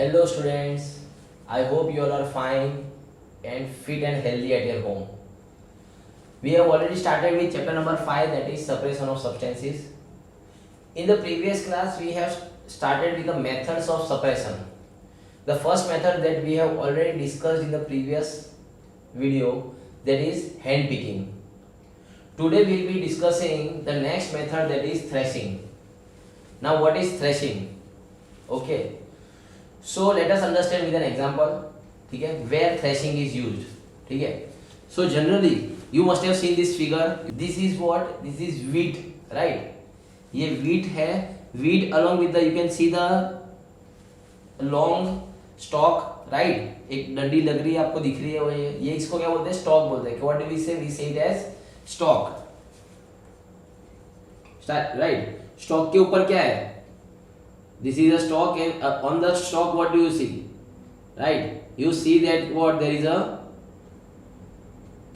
Hello students, I hope you all are fine and fit and healthy at your home. We have already started with chapter number 5, that is separation of substances. In the previous class we have started with the methods of separation. The first method that we have already discussed in the previous video, that is hand picking. Today we will be discussing the next method, that is threshing. Now what is threshing? Okay. So let us understand with an example, ठीक है, where threshing is used, ठीक है. So generally you must have seen this figure. This is what? This is wheat, right? ये wheat है. Wheat along with the, you can see the long stalk, right? एक डंडी लग रही है, आपको दिख रही है वो. ये इसको क्या बोलते हैं? स्टॉक बोलते हैं. What do we say? We say it as stalk, right? Stock के ऊपर क्या है? This is a stalk, and on the stalk what do you see? Right? You see that what there is a,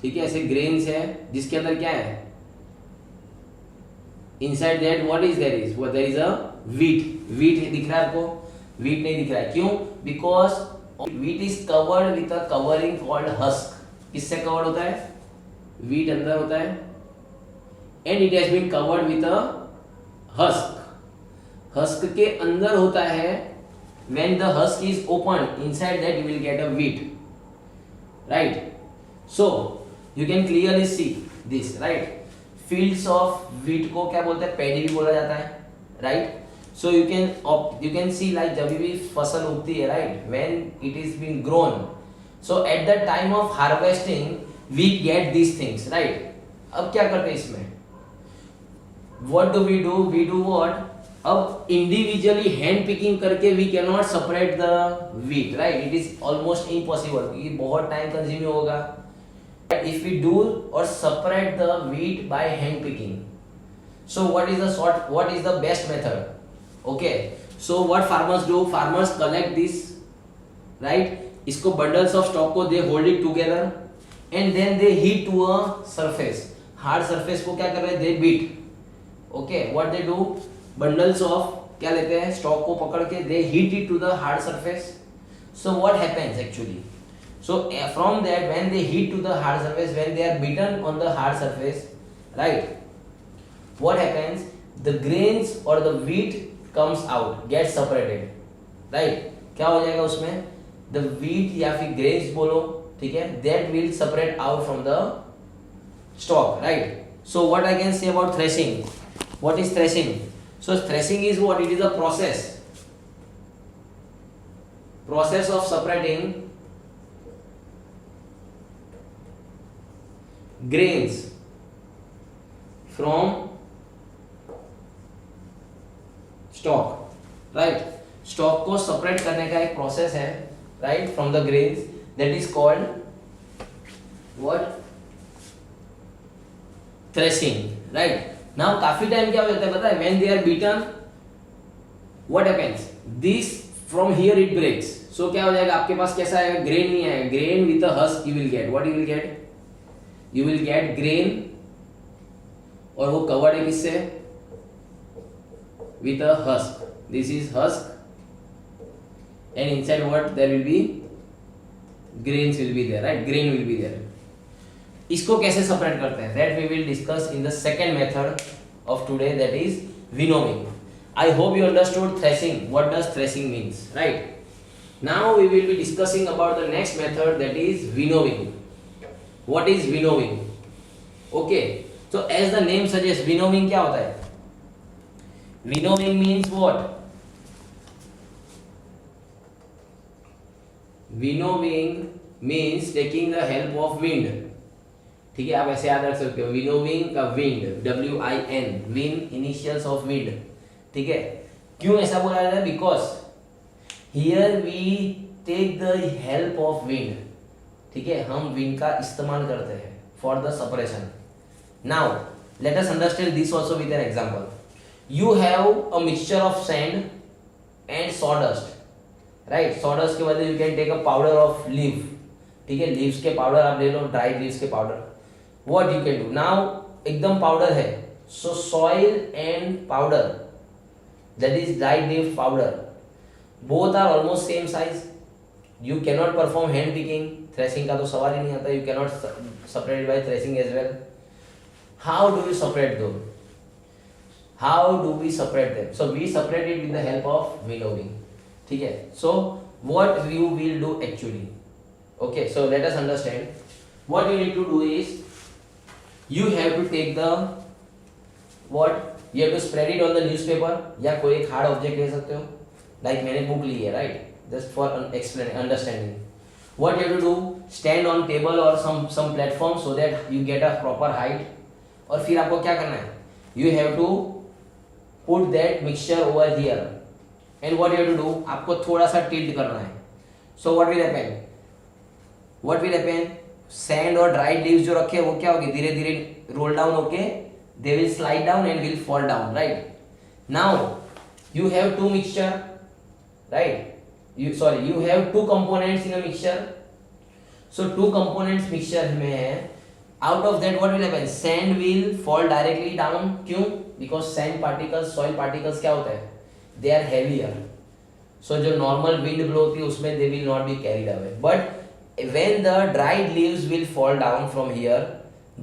ठीक है, ऐसे grains है जिसके अंदर क्या है? Inside that what is there is? What there is a wheat. Wheat दिख रहा है आपको? Wheat नहीं दिख रहा है. क्यों? Because wheat is covered with a covering called husk. किससे covered होता है? Wheat अंदर होता है, and it has been covered with a husk. Husk के अंदर होता है. when the husk is open, inside that you will get a wheat, right? So you can clearly see this, right? fields of wheat को क्या बोलते हैं? Paddy भी बोला जाता है, right? so you can see like जब भी फसल उगती है, right, when it is being grown, so at the time of harvesting we get these things, right? अब क्या करते हैं इसमें? what do? We do what? अब इंडिविजुअली हैंड पिकिंग करके we can not separate the wheat, right? It is almost impossible, क्योंकि बहुत time consuming होगा. इफ वी डू और separate the wheat by hand picking, so what is the best method? Okay, so what farmers do? Farmers collect this, right? इसको bundles of stalk को they hold it together and then they hit to a surface. Hard surface को क्या कर रहे हैं? They beat. Okay, what they do? Bundles of क्या लेते हैं? स्टॉक को पकड़ के they hit it to the hard surface. So what happens actually? So from that when they hit to the hard surface, when they are beaten on the hard surface, right, what happens? The grains और the wheat comes out, get separated, right? क्या हो जाएगा उसमें? The wheat या फिर grains बोलो, ठीक है, that will separate out from the stock, right? So what I can say about threshing? What is threshing? So threshing is what? It is a process of separating grains from stalk, right? Stalk को separate करने का एक process है, right, from the grains, that is called what? Threshing, right? Now काफी time क्या होता है पता है? when they are beaten, what happens? This from here it breaks. So क्या हो जाएगा? आपके पास कैसा आएगा? grain नहीं आएगा. grain with a husk you will get. What you will get? You will get grain, और वो covered है किससे? with a husk. This is husk, and inside what? there will be grains will be there, right? grain will be there. इसको कैसे separate करते हैं? That we will discuss in the second method of today, that is winnowing. I hope you understood threshing. What does threshing means, right? Now we will be discussing about the next method, that is winnowing. What is winnowing? Okay, so as the name suggest, winnowing क्या होता है? Winnowing means what? Winnowing means taking the help of wind. ठीक है, आप ऐसे याद रख सकते हो. विनोविंग का wind, WIN, win initials of wind, ठीक है. क्यों ऐसा बोला जाता है? Because here we take the help of wind, ठीक है, हम विंड का इस्तेमाल करते हैं for the separation. Now let us understand this also with an example. You have a mixture of sand and sawdust, right? Sawdust के बदले you can take a powder of leaf, ठीक है, लीव्स के पाउडर आप ले लो, ड्राई लीव्स के powder. What you can do now? एकदम पाउडर है, so soil and powder, that is dried leaf powder. Both are almost same size, you cannot perform hand picking, threshing का तो सवाल ही नहीं आता, you cannot separate by threshing as well. How do you separate two? How do we separate them? So we separate it with the help of winnowing. ठीक है, so what you will do actually. Okay, so let us understand. What you need to do is you have to take the what you have to spread it on the newspaper, या कोई एक hard object ले सकते हो, like मैंने book ली है, right, just for explain understanding. what you have to do, stand on table or some platform so that you get a proper height. और फिर आपको क्या करना है, you have to put that mixture over here and what you have to do, आपको थोड़ा सा tilt करना है. so what will happen, sand और ड्राइड लीव्स जो रखे वो क्या होगी, धीरे धीरे रोल डाउन होके they will slide down and will fall down. Right, now you have two mixture, right, you have two components in a mixture. so two components mixture में है, out of that what will happen, sand will fall directly down. क्यों? because sand particles, soil particles क्या होता है, they are heavier. so जो normal wind blow होती है उसमें they will not be carried away, but when the dried leaves will fall down from here,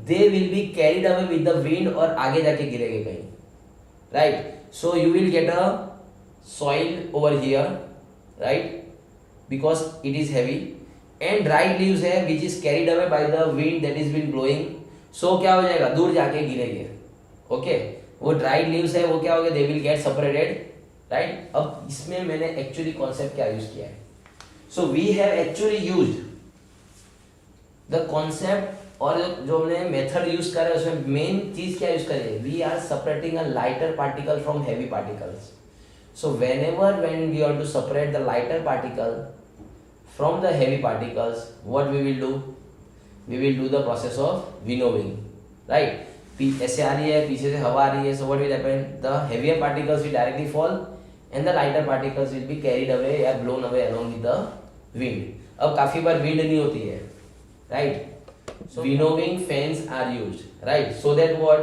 they will be carried away with the wind और आगे जाके गिरेंगे कहीं. right, so you will get a soil over here, right, because it is heavy, and dried leaves है which is carried away by the wind that is been blowing. so क्या हो जाएगा, दूर जाके गिरेंगे. okay, वो dried leaves है वो क्या हो गया, they will get separated. right, अब इसमें मैंने actually concept क्या use किया है, so we have actually used the concept, और जो हमने मेथड यूज करा है उसमें मेन चीज क्या यूज करें, we are separating a lighter particle from heavy particles. So when we want to separate the lighter particle from the heavy particles, what we will do the process of winnowing. Right, ऐसे आ रही है, पीछे से हवा आ रही है, so what will happen, the heavier particles will directly fall and the lighter particles will be carried away या blown away along with the wind. अब काफी बार विंड नहीं होती है, right, so winnowing fans are used, right, so that what,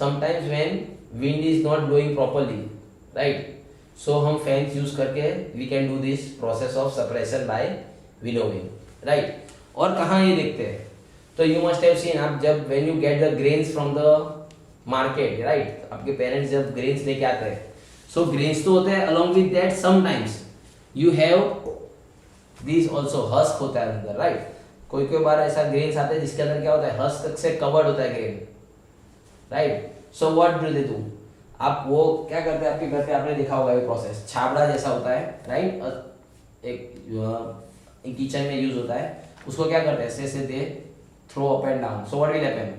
sometimes when wind is not blowing properly, right, so हम fans use करके we can do this process of separation by winnowing. right, और कहाँ ये देखते हैं, तो you must have seen, आप जब when you get the grains from the market, right, आपके parents जब grains लेके आते हैं, so grains तो होते हैं, along with that sometimes you have this also husk होता है अंदर. right, कोई बार ऐसा ग्रेन्स आते हैं जिसके अंदर क्या होता है, हस्क से कवर्ड होता है grain. Right, so what do they do, आप वो क्या करते हैं, आपके घर पे आपने देखा होगा ये प्रोसेस, छाबड़ा जैसा होता है. राइट, एक किचन में यूज होता है, उसको क्या करते हैं, ऐसे they throw up and down. So what will happen,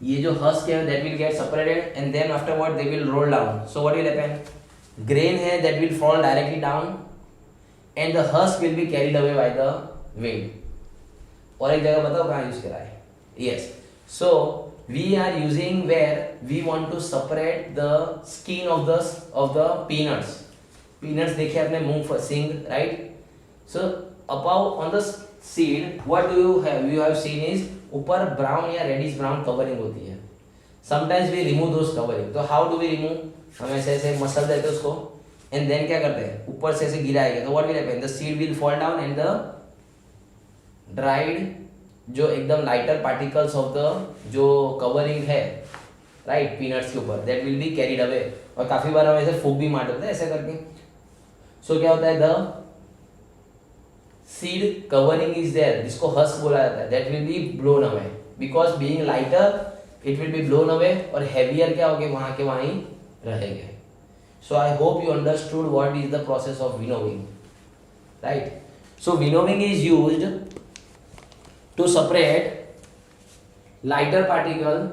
ये जो हस्क है that will get separated and then afterward they will roll down. So what will happen, grain है that will fall directly down and the husk will be carried away by the wind. और एक जगह बताओ कहाँ use करा है. Yes, so we are using where we want to separate the skin of the peanuts. Peanuts देखिए आपने, मूंग सिंग, right. So above on the seed what do you have seen is, ऊपर ब्राउन या रेडिश ब्राउन कवरिंग होती है. Sometimes we remove those covering. तो how do we remove, हम ऐसे ऐसे मसल देते हैं उसको एंड देन क्या करते हैं, ऊपर से ऐसे गिराएंगे. तो what will happen, the seed will fall down and the dried जो एकदम लाइटर पार्टिकल्स ऑफ द जो कवरिंग है, राइट, पीनट्स के ऊपर, that will be carried away. और काफी बार हम ऐसे फूक भी मार देते हैं ऐसे करके. सो क्या होता है, the seed covering is there, जिसको हस्क बोला जाता है, that will be blown away because being lighter it will be blown away, और हैवियर क्या होगे, वहां के वहीं रहेंगे. So I hope you understood what is the process of winnowing. Right, so winnowing is used to separate lighter particles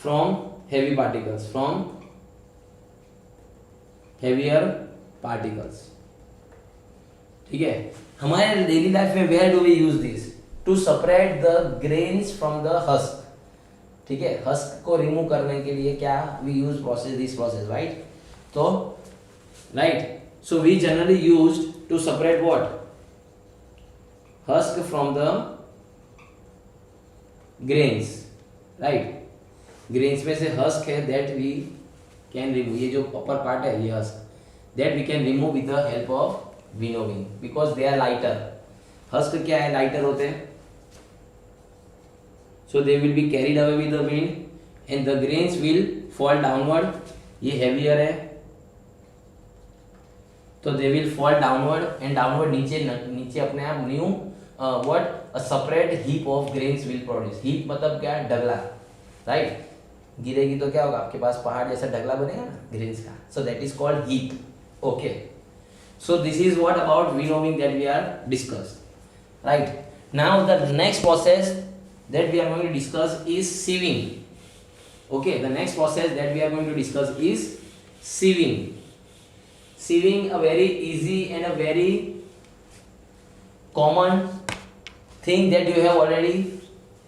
from heavy particles, from heavier particles. ठीक है, हमारे डेली लाइफ में where do we use this, to separate the grains from the husk. ठीक है, husk को remove करने के लिए क्या we use this process, right. तो right, so we generally used to separate what, husk from the grains, right. Grains में से हस्क है दैट वी कैन रिमूव, ये जो अपर पार्ट है ये husk, that we can remove with the help of winnowing because they are lighter. Husk क्या है, lighter होते हैं, so they will be carried away with the wind and the grains will fall downward. ये heavier है तो they will fall downward and downward नीचे अपने आप new what a separate heap of grains will produce. Heap मतलब क्या है, ढगला, right. गिरेगी तो क्या होगा, आपके पास पहाड़ जैसा ढगला बनेगा ना ग्रेन्स का, so that is called heap. Okay, so this is what about winnowing that we are discussed, right? Now the next process that we are going to discuss is sieving. Okay, the next process that we are going to discuss is sieving. Sieving, a very easy and a very common thing that you have already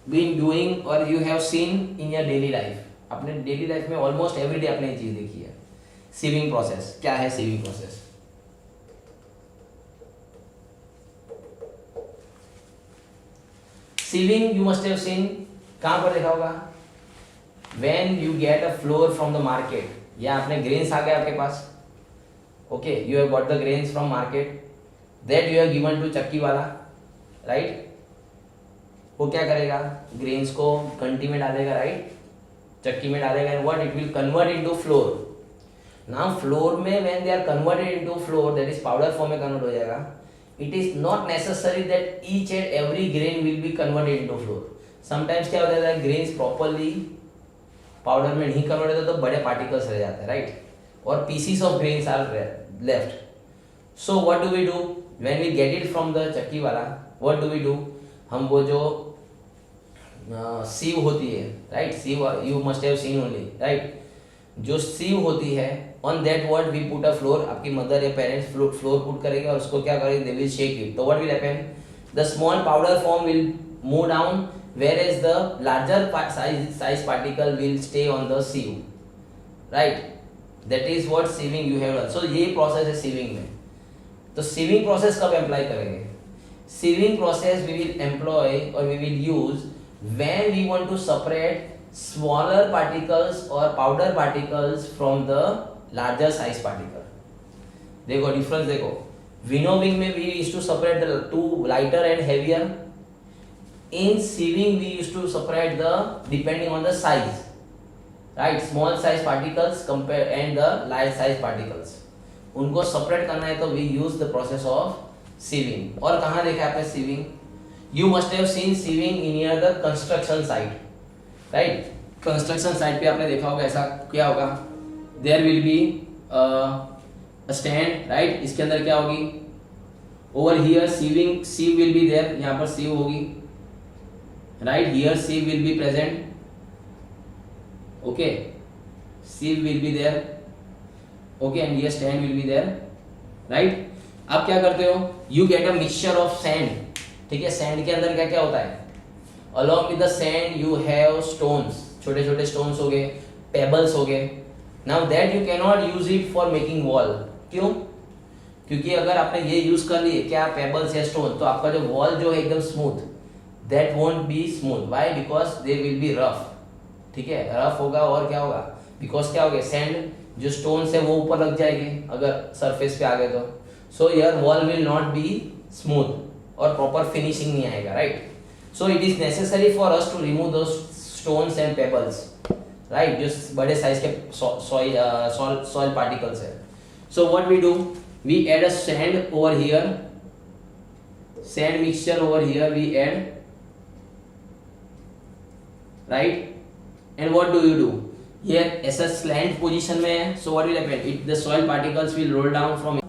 been doing or you have seen in your daily life. अपने daily life में almost every day आपने ये चीज देखी है। sieving process क्या है? sieving process sieving you must have seen, कहाँ पर देखा होगा? when you get a flour from the market, या आपने grains आ गए आपके पास, okay, you have got the grains from market that you have given to चक्की वाला, right? वो क्या करेगा, grains को कंटी में डालेगा, right? चक्की में डालेगा and what it will convert into flour. now flour में when they are converted into flour, that is powder form में convert हो जाएगा, it is not necessary that each and every grain will be converted into flour. sometimes क्या होता है, grains properly powder में नहीं convert होता तो बड़े particles रह जाते हैं, right? और pieces of grains are left. so what do we do when we get it from the चक्की वाला? what do we do? हम वो जो sieve होती है, right? sieve you must have seen only, right? जो sieve होती है, on that what we put a flour, आपकी mother या parents flour put करेंगे और उसको क्या करेंगे, they will shake it. तो what will happen? the small powder form will move down, whereas the larger size particle will stay on the sieve, right? that is what sieving you have done. so ये process है sieving में। तो sieving process कब apply करेंगे? sieving process we will employ or we will use when we want to separate smaller particles or powder particles from the larger size particle. देखो difference देखो, winnowing में we used to separate the two lighter and heavier. in sieving we used to separate the depending on the size, right? small size particles compare and the large size particles, उनको separate करना है तो we use the process of sieving. और कहाँ देखा आपने sieving? you must have seen sieving in near the construction site, right? construction site पे आपने देखा होगा ऐसा क्या होगा, there will be a stand, right? इसके अंदर क्या होगी, over here sieve will be there, यहाँ पर sieve होगी, right? here sieve will be present, okay, sieve will be there, okay, and here stand will be there, right? अब क्या करते हो, you get a mixture of sand, ठीक है? sand के अंदर क्या क्या होता है, along with the sand you have stones, छोटे छोटे stones हो गए, pebbles हो गए. now that you cannot use it for making wall. क्यों? क्योंकि अगर आपने ये यूज कर लिए क्या, pebbles या stone, तो आपका जो wall जो है एकदम smooth, that won't be smooth. why? because they will be rough, ठीक है? rough होगा और क्या होगा, because क्या होगा, sand जो stones है वो ऊपर लग जाएंगे अगर surface पे आ गए तो, so your wall will not be smooth और proper finishing नहीं आएगा, right? so it is necessary for us to remove those stones and pebbles, right? जो बड़े size के soil particles है. so what we do, we add a sand over here, sand mixture over here we add, right? and what do you do, here ऐसा slant position में है, so what will happen, the soil particles will roll down from it.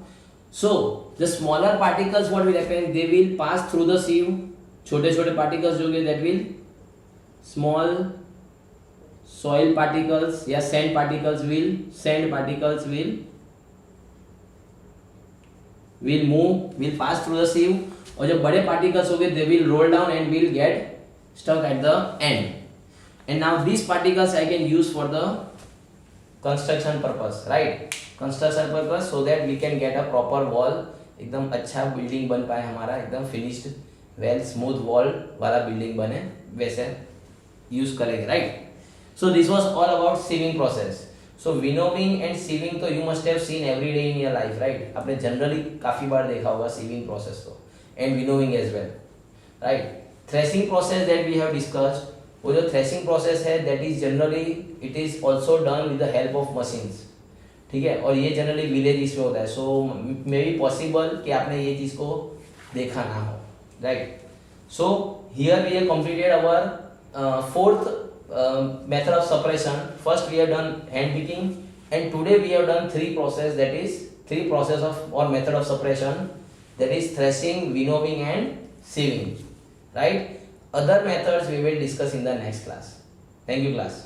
so the smaller particles what will happen, they will pass through the sieve, छोटे छोटे particles जो that will, small soil particles या sand particles will move, will pass through the sieve, और जो बड़े particles हो गए they will roll down and will get stuck at the end. and now these particles I can use for the construction purpose, right? construction purpose, so that we can get a proper wall, एकदम अच्छा building बन पाए हमारा, एकदम finished well smooth wall वाला building बने, वैसे use करेंगे, right? So this was all about sieving process. So winnowing and sieving तो you must have seen every day in your life, right? आपने generally काफी बार देखा होगा sieving process तो, and winnowing as well, right? Threshing process that we have discussed, वो जो threshing process है that is generally it is also done with the help of machines, ठीक है? और ये जनरली विलेज में होता है. सो मे बी पॉसिबल कि आपने ये चीज़ को देखा ना हो, right? So here we have completed our fourth method of separation. First we have done hand picking and today we have done three process of और method of separation, that is threshing, winnowing and sieving, right? Other methods we will discuss in the next class. Thank you class.